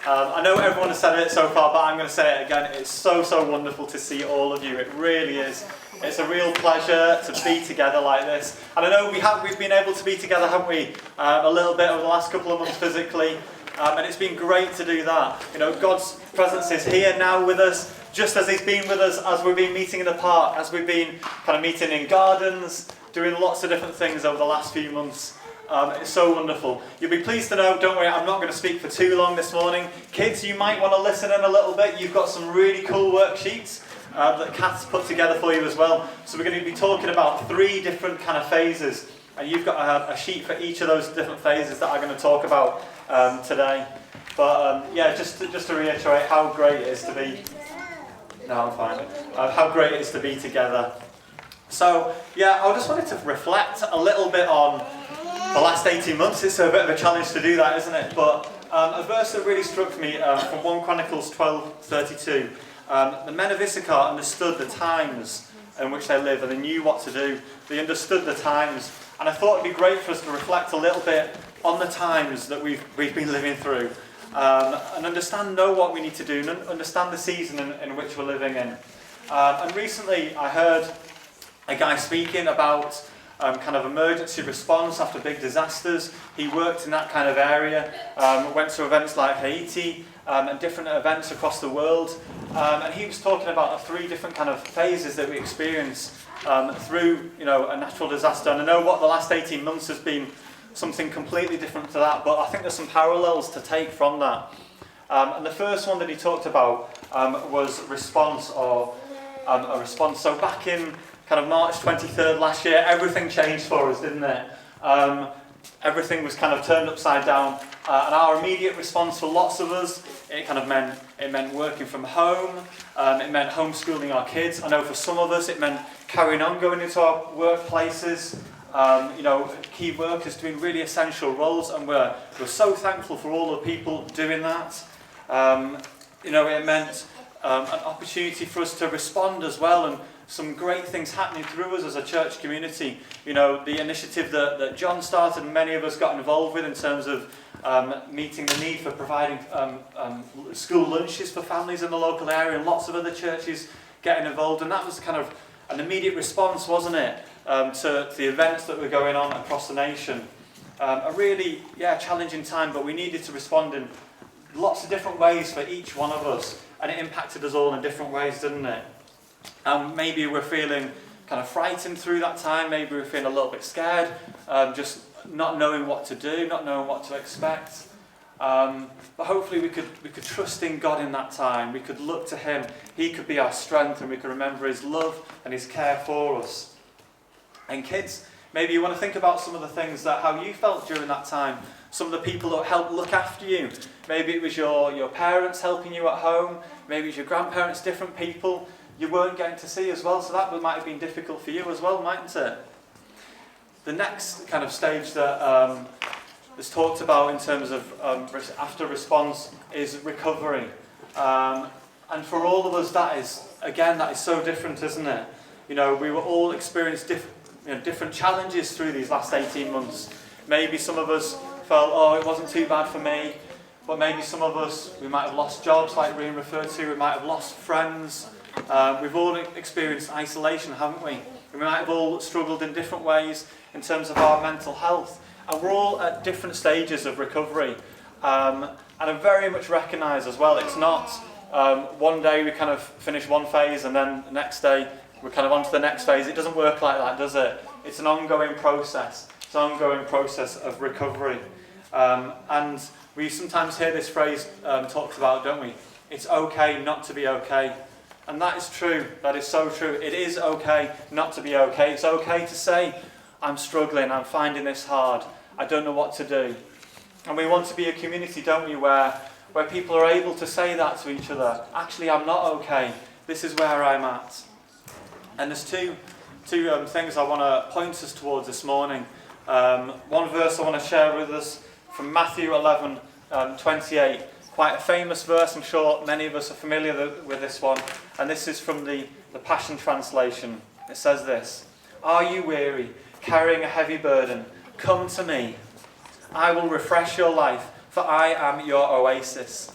I know everyone has said it so far, but I'm going to say it again. It's so wonderful to see all of you. It really is. It's a real pleasure to be together like this. And I know we've been able to be together, haven't we? A little bit over the last couple of months physically. And it's been great to do that. You know, God's presence is here now with us, just as He's been with us as we've been meeting in the park, as we've been kind of meeting in gardens, doing lots of different things over the last few months. It's so wonderful. You'll be pleased to know, don't worry, I'm not going to speak for too long this morning. Kids, you might want to listen in a little bit. You've got some really cool worksheets that Kath's put together for you as well. So we're going to be talking about 3 different kind of phases. And you've got a sheet for each of those different phases that I'm going to talk about today. But yeah, just to reiterate how great it is to be... No, I'm fine. How great it is to be together. So, yeah, I just wanted to reflect a little bit on the last 18 months. It's a bit of a challenge to do that, isn't it? But a verse that really struck me from 1 Chronicles 12:32. The men of Issachar understood the times in which they lived, and they knew what to do. They understood the times. And I thought it'd be great for us to reflect a little bit on the times that we've been living through. And know what we need to do, and understand the season in which we're living in. And recently I heard a guy speaking about kind of emergency response after big disasters. He worked in that kind of area, went to events like Haiti and different events across the world. And he was talking about the 3 different kind of phases that we experience through, a natural disaster. And I know what the last 18 months has been something completely different to that, but I think there's some parallels to take from that. And the first one that he talked about was response, or a response. So back in kind of March 23rd last year, everything changed for us, didn't it? Everything was kind of turned upside down, and our immediate response for lots of us, it meant working from home. It meant homeschooling our kids. I know for some of us it meant carrying on going into our workplaces. Key workers doing really essential roles, and we're so thankful for all the people doing that. It meant an opportunity for us to respond as well, and some great things happening through us as a church community. The initiative that John started and many of us got involved with in terms of meeting the need for providing school lunches for families in the local area, and lots of other churches getting involved. And that was kind of an immediate response, wasn't it, to the events that were going on across the nation. A really, challenging time, but we needed to respond in lots of different ways for each one of us. And it impacted us all in different ways, didn't it? Maybe we're feeling kind of frightened through that time. Maybe we're feeling a little bit scared, just not knowing what to do, not knowing what to expect. But hopefully we could trust in God in that time. We could look to Him. He could be our strength, and we could remember His love and His care for us. And kids, maybe you want to think about some of the things how you felt during that time. Some of the people that helped look after you. Maybe it was your parents helping you at home. Maybe it was your grandparents, different people you weren't getting to see as well. So that might have been difficult for you as well, mightn't it? The next kind of stage that is talked about in terms of after response is recovery. And for all of us, that is so different, isn't it? We were all experienced different challenges through these last 18 months. Maybe some of us felt, it wasn't too bad for me. But maybe some of us, we might have lost jobs, like being referred to. We might have lost friends. We've all experienced isolation, haven't we? We might have all struggled in different ways in terms of our mental health. And we're all at different stages of recovery. And I very much recognise as well, it's not one day we kind of finish one phase and then the next day we're kind of on to the next phase. It doesn't work like that, does it? It's an ongoing process. It's an ongoing process of recovery. And we sometimes hear this phrase talked about, don't we? It's okay not to be okay. And that is true. That is so true. It is okay not to be okay. It's okay to say, I'm struggling, I'm finding this hard, I don't know what to do. And we want to be a community, don't we, where people are able to say that to each other. Actually, I'm not okay. This is where I'm at. And there's two things I want to point us towards this morning. One verse I want to share with us from Matthew 11:28. Quite a famous verse. I'm sure many of us are familiar with this one. And this is from the Passion Translation. It says this: Are you weary, carrying a heavy burden? Come to me. I will refresh your life, for I am your oasis.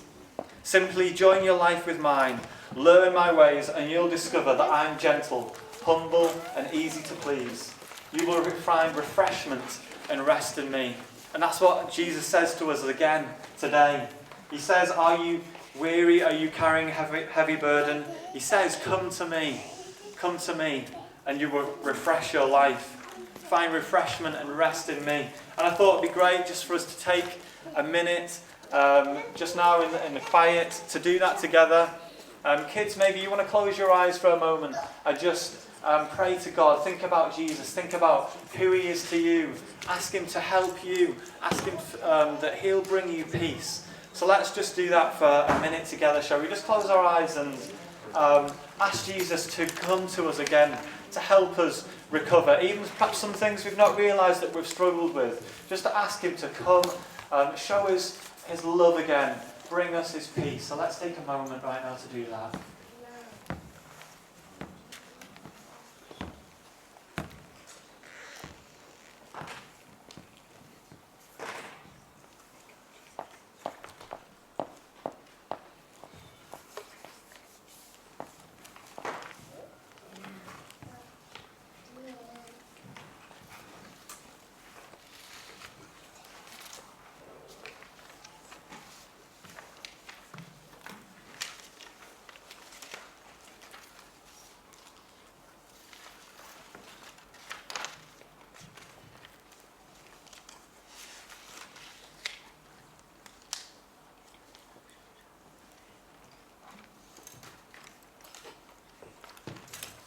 Simply join your life with mine, learn my ways, and you'll discover that I'm gentle, humble, and easy to please. You will find refreshment and rest in me. And that's what Jesus says to us again today. He says, are you weary? Are you carrying heavy burden? He says, come to me, and you will refresh your life. Find refreshment and rest in me. And I thought it'd be great just for us to take a minute, just now in the quiet, to do that together. Kids, maybe you want to close your eyes for a moment and just pray to God. Think about Jesus. Think about who he is to you. Ask him to help you. Ask him that he'll bring you peace. So let's just do that for a minute together, shall we? Just close our eyes and ask Jesus to come to us again, to help us recover. Even perhaps some things we've not realised that we've struggled with. Just to ask him to come, show us his love again, bring us his peace. So let's take a moment right now to do that.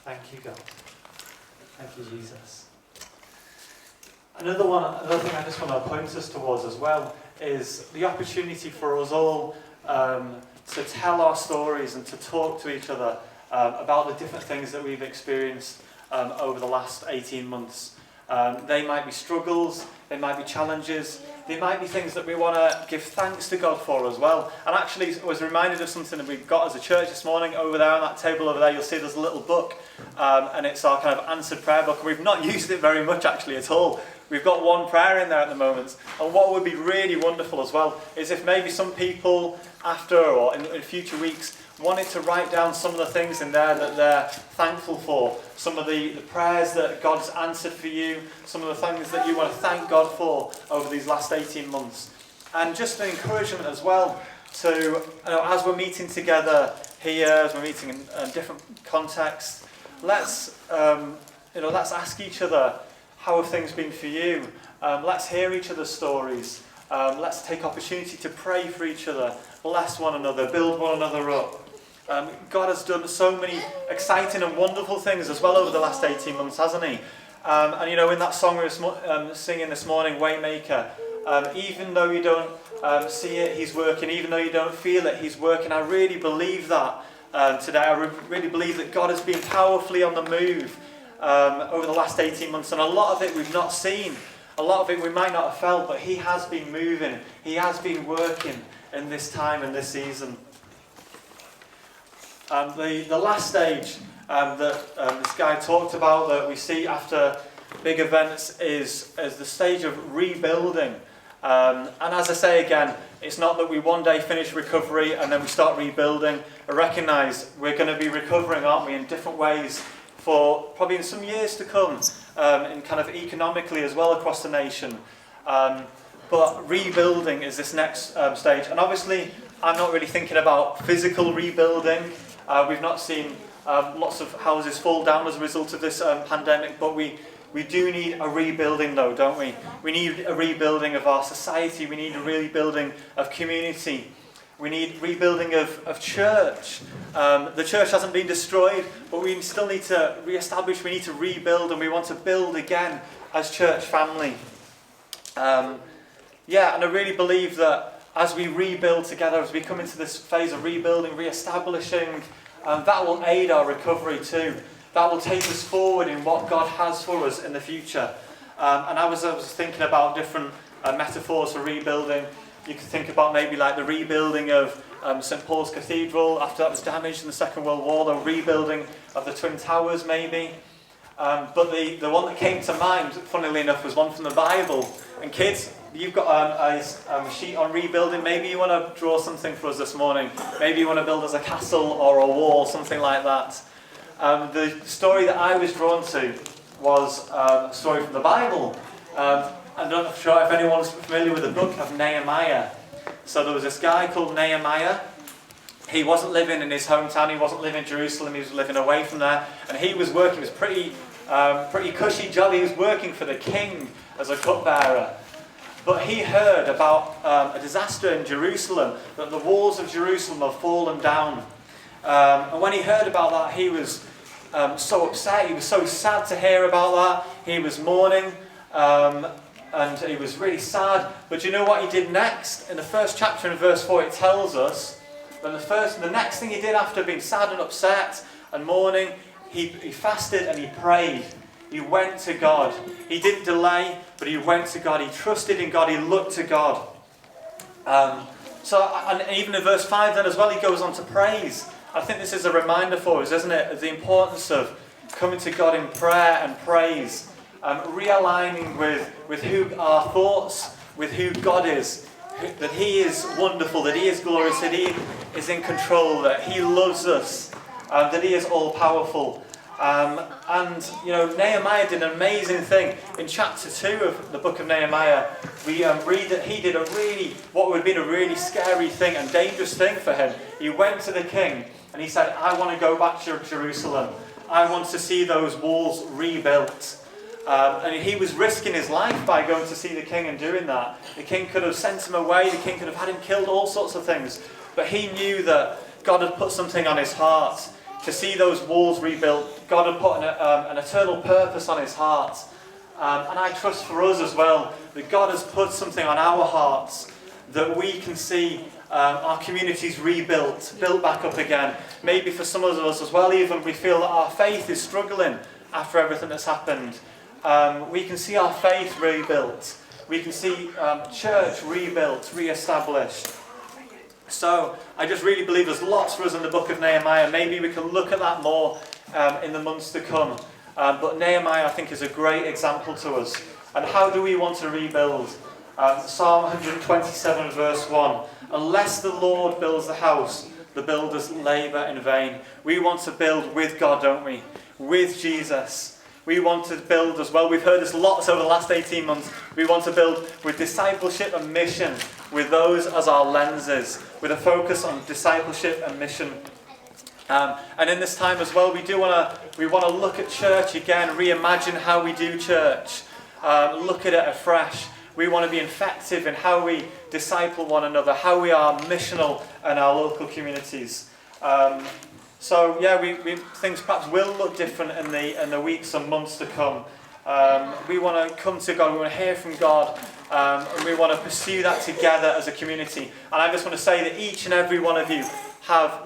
Thank you, God. Thank you, Jesus. Another thing I just want to point us towards as well is the opportunity for us all to tell our stories and to talk to each other about the different things that we've experienced over the last 18 months. They might be struggles, they might be challenges, they might be things that we want to give thanks to God for as well. And actually, I was reminded of something that we've got as a church this morning. Over there on that table over there, you'll see there's a little book, and it's our kind of answered prayer book. We've not used it very much actually at all. We've got one prayer in there at the moment. And what would be really wonderful as well is if maybe some people after or in future weeks wanted to write down some of the things in there that they're thankful for, some of the prayers that God's answered for you, some of the things that you want to thank God for over these last 18 months. And just an encouragement as well to, as we're meeting together here, as we're meeting in different contexts, let's ask each other, how have things been for you? Let's hear each other's stories. Let's take opportunity to pray for each other, bless one another, build one another up. God has done so many exciting and wonderful things as well over the last 18 months, hasn't he? And in that song we were singing this morning, Waymaker, even though you don't see it, he's working. Even though you don't feel it, he's working. I really believe that today. I really believe that God has been powerfully on the move over the last 18 months. And a lot of it we've not seen. A lot of it we might not have felt, but he has been moving. He has been working in this time and this season. The last stage that this guy talked about that we see after big events is the stage of rebuilding. And as I say again, it's not that we one day finish recovery and then we start rebuilding. I recognise we're going to be recovering, aren't we, in different ways for probably in some years to come, in kind of economically as well across the nation. But rebuilding is this next stage. And obviously, I'm not really thinking about physical rebuilding. We've not seen lots of houses fall down as a result of this pandemic, but we do need a rebuilding though, don't we? We need a rebuilding of our society. We need a rebuilding of community. We need rebuilding of church. The church hasn't been destroyed, but we still need to re-establish, we need to rebuild, and we want to build again as church family. And I really believe that as we rebuild together, as we come into this phase of rebuilding, re-establishing, that will aid our recovery too. That will take us forward in what God has for us in the future. And I was thinking about different metaphors for rebuilding. You could think about maybe like the rebuilding of St. Paul's Cathedral after that was damaged in the Second World War, the rebuilding of the Twin Towers maybe. But the one that came to mind, funnily enough, was one from the Bible. And kids, you've got a sheet on rebuilding. Maybe you want to draw something for us this morning. Maybe you want to build us a castle or a wall, something like that. The story that I was drawn to was a story from the Bible. I'm not sure if anyone's familiar with the book of Nehemiah. So there was this guy called Nehemiah. He wasn't living in his hometown, he wasn't living in Jerusalem, he was living away from there. And he was working, it was a pretty cushy job. He was working for the king as a cupbearer. But he heard about a disaster in Jerusalem, that the walls of Jerusalem have fallen down. And when he heard about that, he was so upset, he was so sad to hear about that. He was mourning. And he was really sad. But you know what he did next? In the first chapter in verse 4 it tells us that the next thing he did after being sad and upset and mourning, he fasted and he prayed. He went to God. He didn't delay, but he went to God. He trusted in God. He looked to God. And even in verse 5 then as well, he goes on to praise. I think this is a reminder for us, isn't it, of the importance of coming to God in prayer and praise. Realigning with who our thoughts, with who God is, that He is wonderful, that He is glorious, that He is in control, that He loves us, that He is all-powerful. And Nehemiah did an amazing thing. In chapter 2 of the book of Nehemiah, we read that he did what would have been a really scary thing and dangerous thing for him. He went to the king and he said, I want to go back to Jerusalem. I want to see those walls rebuilt. And he was risking his life by going to see the king and doing that. The king could have sent him away, the king could have had him killed, all sorts of things. But he knew that God had put something on his heart to see those walls rebuilt. God had put an eternal purpose on his heart. And I trust for us as well that God has put something on our hearts that we can see our communities rebuilt, built back up again. Maybe for some of us as well, even we feel that our faith is struggling after everything that's happened. We can see our faith rebuilt. We can see church rebuilt, re-established. So I just really believe there's lots for us in the book of Nehemiah. Maybe we can look at that more in the months to come. But Nehemiah, I think, is a great example to us. And how do we want to rebuild? Psalm 127 verse 1. Unless the Lord builds the house, the builders labour in vain. We want to build with God, don't we? With Jesus. We want to build as well. We've heard this lots over the last 18 months. We want to build with discipleship and mission, with those as our lenses, with a focus on discipleship and mission. And in this time as well, we want to look at church again, reimagine how we do church, look at it afresh. We want to be effective in how we disciple one another, how we are missional in our local communities. So things perhaps will look different in the weeks and months to come. We want to come to God, we want to hear from God, and we want to pursue that together as a community. And I just want to say that each and every one of you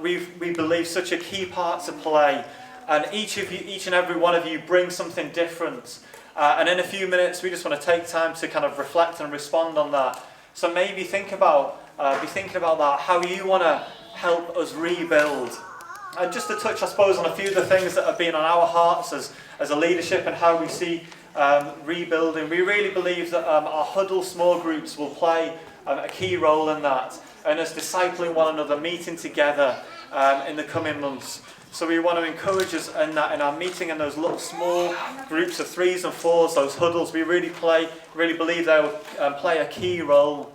we believe such a key part to play, and each and every one of you bring something different. And in a few minutes, we just want to take time to kind of reflect and respond on that. So maybe be thinking about that, how you want to help us rebuild. And just to touch, I suppose, on a few of the things that have been on our hearts as a leadership and how we see rebuilding. We really believe that our huddle small groups will play a key role in that, and us discipling one another, meeting together in the coming months. So we want to encourage us in that, in our meeting, in those little small groups of 3s and 4s, those huddles. We really believe they will play a key role.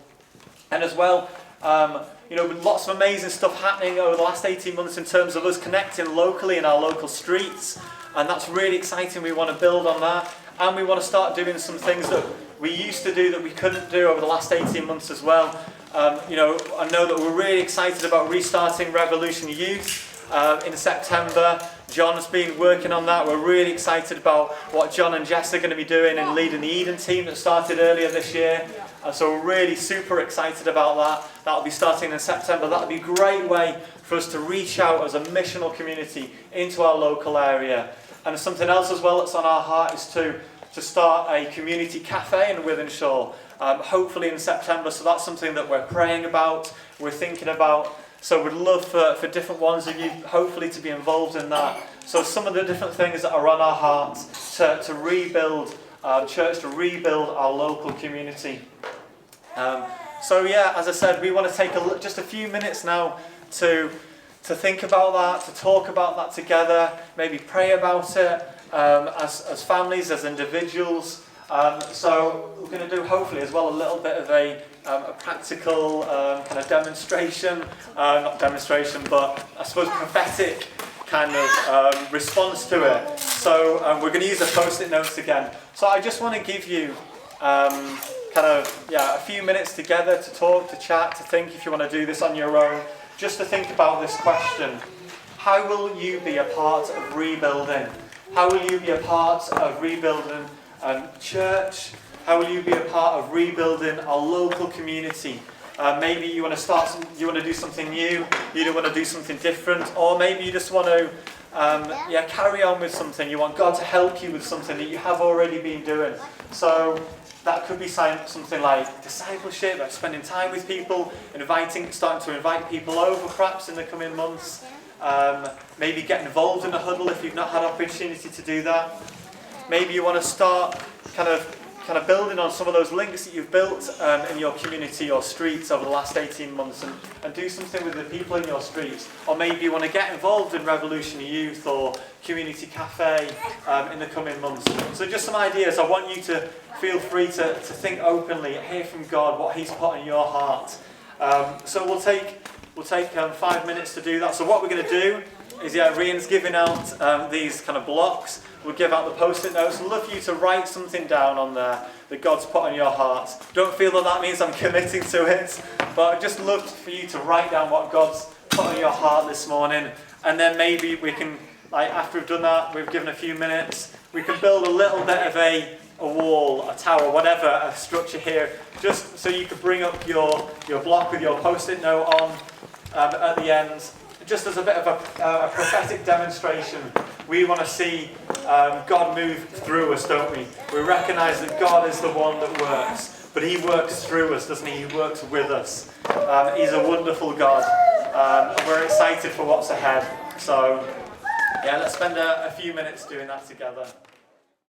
And as well, with lots of amazing stuff happening over the last 18 months in terms of us connecting locally in our local streets. And that's really exciting. We want to build on that. And we want to start doing some things that we used to do that we couldn't do over the last 18 months as well. I know that we're really excited about restarting Revolution Youth in September. John's been working on that. We're really excited about what John and Jess are going to be doing and leading the Eden team that started earlier this year. So we're really super excited about that. That'll be starting in September. That'll be a great way for us to reach out as a missional community into our local area. And something else as well that's on our heart is to start a community cafe in Wythenshawe, hopefully in September. So that's something that we're praying about, we're thinking about. So we'd love for different ones of you hopefully to be involved in that. So some of the different things that are on our hearts to rebuild church, to rebuild our local community. So yeah, as I said, we want to take just a few minutes now to think about that, to talk about that together, maybe pray about it as families, as individuals. So we're going to do hopefully as well a little bit of a practical kind of demonstration, not demonstration, but I suppose prophetic kind of response to it. So we're going to use the post-it notes again. So I just want to give you a few minutes together to talk, to chat, to think if you want to do this on your own, just to think about this question. How will you be a part of rebuilding? How will you be a part of rebuilding church? How will you be a part of rebuilding our local community? Maybe you want to you want to do something new, you don't want to do something different, or maybe you just want to carry on with something. You want God to help you with something that you have already been doing. So that could be something like discipleship, like spending time with people, starting to invite people over perhaps in the coming months. Maybe get involved in a huddle if you've not had opportunity to do that. Maybe you want to start kind of building on some of those links that you've built in your community or streets over the last 18 months and do something with the people in your streets. Or maybe you want to get involved in Revolutionary Youth or Community Cafe in the coming months. So just some ideas. I want you to feel free to think openly, hear from God what He's put in your heart. So we'll take 5 minutes to do that. So what we're going to do is, Rian's giving out these kind of blocks. We'll give out the post-it notes. I'd love for you to write something down on there that God's put on your heart. Don't feel that means I'm committing to it, but I'd just love for you to write down what God's put on your heart this morning. And then maybe we can, after we've done that, we've given a few minutes, we can build a little bit of a wall, a tower, whatever, a structure here, just so you could bring up your block with your post-it note on at the end. Just as a bit of a prophetic demonstration. We want to see God move through us, don't we? We recognise that God is the one that works, but He works through us, doesn't He? He works with us. He's a wonderful God. And we're excited for what's ahead. So, let's spend a few minutes doing that together.